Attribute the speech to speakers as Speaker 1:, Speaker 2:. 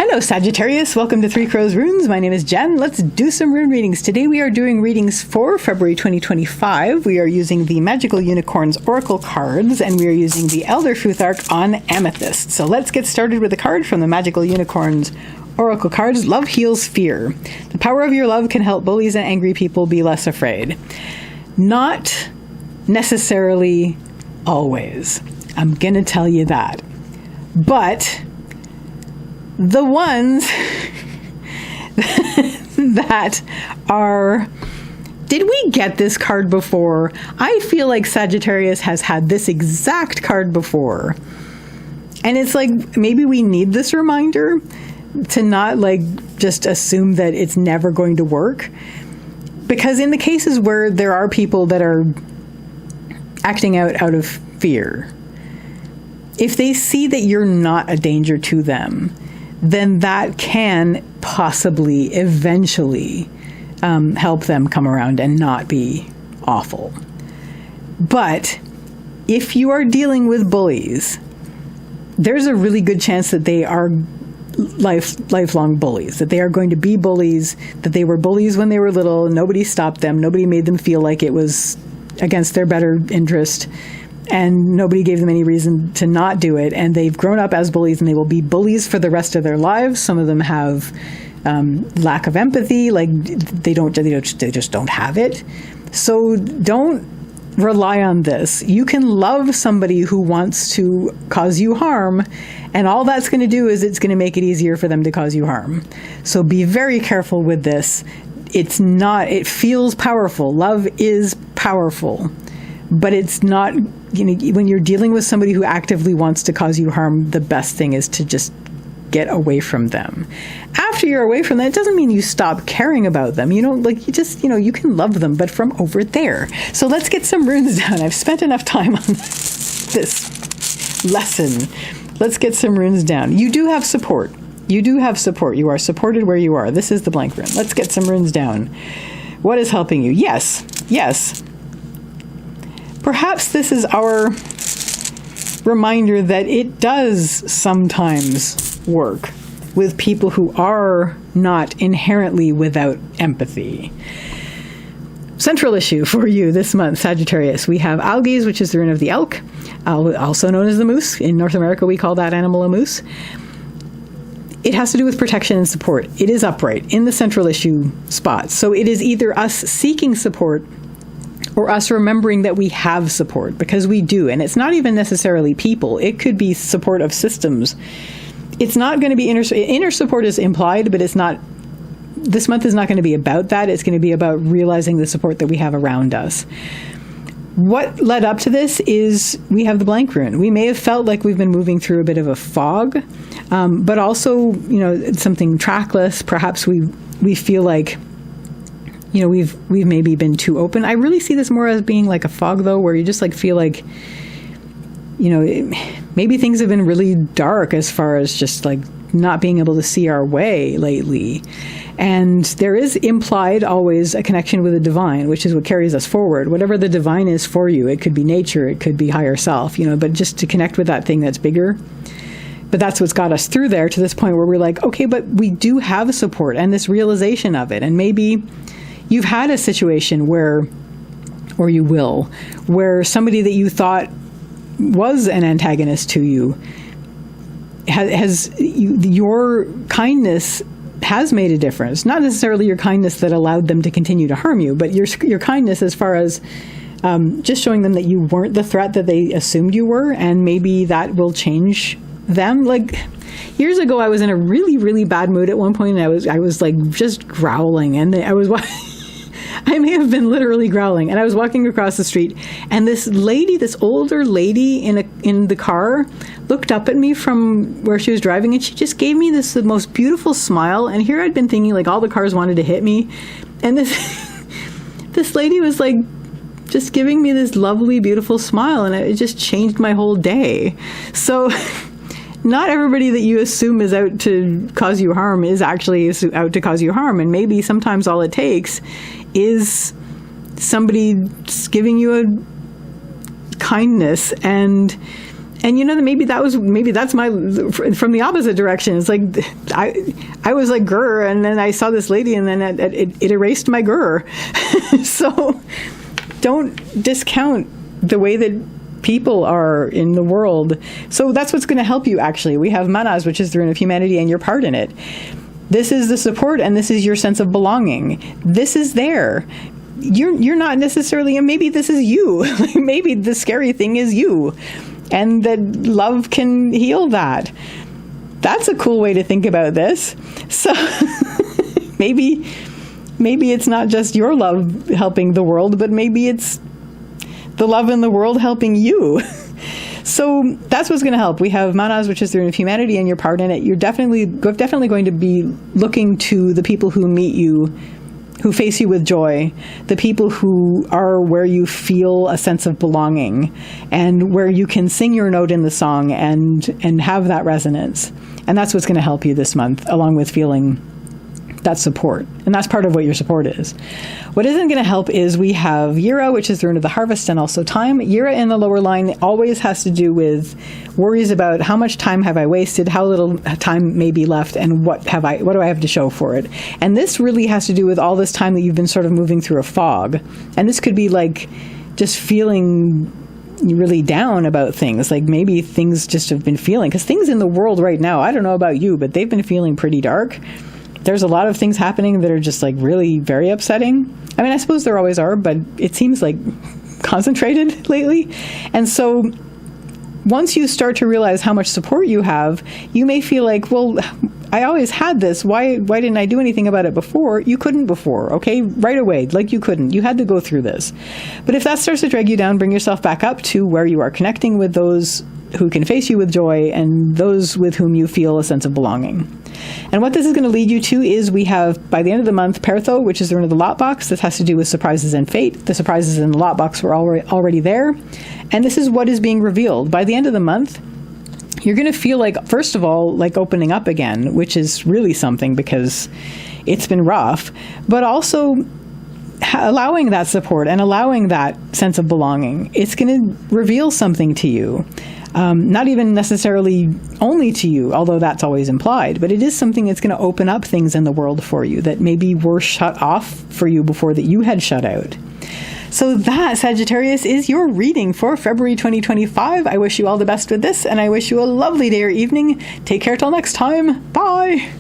Speaker 1: Hello Sagittarius, welcome to Three Crows Runes. My name is Jen. Let's do some rune readings. Today we are doing readings for February 2025. We are using the Magical Unicorns Oracle cards and we are using the Elder Futhark on Amethyst. So let's get started with a card from the Magical Unicorns Oracle cards. Love heals fear. The power of your love can help bullies and angry people be less afraid. Not necessarily always. I'm gonna tell you that. But the ones that are, did we get this card before? I feel like Sagittarius has had this exact card before. And it's like, maybe we need this reminder to not like just assume that it's never going to work. Because in the cases where there are people that are acting out of fear, if they see that you're not a danger to them, then that can possibly eventually help them come around and not be awful. But if you are dealing with bullies, there's a really good chance that they are lifelong bullies, that they are going to be bullies, that they were bullies when they were little, nobody stopped them, nobody made them feel like it was against their better interest, and nobody gave them any reason to not do it. And they've grown up as bullies and they will be bullies for the rest of their lives. Some of them have lack of empathy, like they just don't have it. So don't rely on this. You can love somebody who wants to cause you harm, and all that's going to do is it's going to make it easier for them to cause you harm. So be very careful with this. It feels powerful. Love is powerful. But it's not, when you're dealing with somebody who actively wants to cause you harm, the best thing is to just get away from them. After you're away from them, it doesn't mean you stop caring about them. You can love them, but from over there. So let's get some runes down. I've spent enough time on this lesson. Let's get some runes down. You do have support. You are supported where you are. This is the blank rune. Let's get some runes down. What is helping you? Yes. Perhaps this is our reminder that it does sometimes work with people who are not inherently without empathy. Central issue for you this month, Sagittarius. We have algae, which is the rune of the elk, also known as the moose. In North America, we call that animal a moose. It has to do with protection and support. It is upright in the central issue spot. So it is either us seeking support or us remembering that we have support, because we do. And it's not even necessarily people. It could be support of systems. It's not going to be inner support is implied, but it's not. This month is not going to be about that. It's going to be about realizing the support that we have around us. What led up to this is we have the blank rune. We may have felt like we've been moving through a bit of a fog, but also, something trackless. Perhaps we feel like, we've maybe been too open. I really see this more as being like a fog, though, where you just like feel like, maybe things have been really dark as far as just like not being able to see our way lately. And there is implied always a connection with the divine, which is what carries us forward. Whatever the divine is for you, it could be nature, it could be higher self, but just to connect with that thing that's bigger. But that's what's got us through there to this point where we're like, okay, but we do have support and this realization of it. And maybe you've had a situation where somebody that you thought was an antagonist to you your kindness has made a difference. Not necessarily your kindness that allowed them to continue to harm you, but your kindness as far as just showing them that you weren't the threat that they assumed you were, and maybe that will change them. Like years ago, I was in a really, really bad mood at one point, and I was like just growling, and I may have been literally growling, and I was walking across the street, and this older lady in the car looked up at me from where she was driving, and she just gave me the most beautiful smile. And here I'd been thinking like all the cars wanted to hit me, and this lady was like just giving me this lovely, beautiful smile, and it just changed my whole day. So not everybody that you assume is out to cause you harm is actually out to cause you harm. And maybe sometimes all it takes is somebody giving you a kindness and And maybe that's my, from the opposite direction. It's like I was like grr, and then I saw this lady, and then it erased my grr. So don't discount the way that people are in the world. So that's what's going to help you, actually. We have Manas, which is the rune of humanity, and your part in it. This is the support, and this is your sense of belonging. This is there. You're not necessarily, and maybe this is you. Maybe the scary thing is you. And that love can heal that. That's a cool way to think about this. So maybe it's not just your love helping the world, but maybe it's the love in the world helping you. So that's what's going to help. We have Manas, which is the rune of humanity, and your part in it. You're definitely going to be looking to the people who meet you, who face you with joy, the people who are where you feel a sense of belonging, and where you can sing your note in the song and have that resonance. And that's what's going to help you this month, along with feeling that support. And that's part of what your support is. What isn't going to help is we have Yira, which is the rune of the harvest and also time. Yira in the lower line always has to do with worries about how much time have I wasted, how little time may be left, and what do I have to show for it. And this really has to do with all this time that you've been sort of moving through a fog. And this could be like just feeling really down about things. Like maybe things just have been feeling, because things in the world right now, I don't know about you, but they've been feeling pretty dark. There's a lot of things happening that are just like really very upsetting. I mean, I suppose there always are, but it seems like concentrated lately. And so once you start to realize how much support you have, you may feel like, well, I always had this. Why didn't I do anything about it before? You couldn't before, okay? Right away, like you couldn't. You had to go through this. But if that starts to drag you down, bring yourself back up to where you are connecting with those who can face you with joy and those with whom you feel a sense of belonging. And what this is going to lead you to is we have, by the end of the month, Pertho, which is the rune of the lot box. This has to do with surprises and fate. The surprises in the lot box were already there. And this is what is being revealed. By the end of the month, you're going to feel like, first of all, like opening up again, which is really something because it's been rough, but also allowing that support and allowing that sense of belonging. It's going to reveal something to you. Not even necessarily only to you, although that's always implied, but it is something that's going to open up things in the world for you that maybe were shut off for you before that you had shut out. So that, Sagittarius, is your reading for February 2025. I wish you all the best with this, and I wish you a lovely day or evening. Take care till next time. Bye!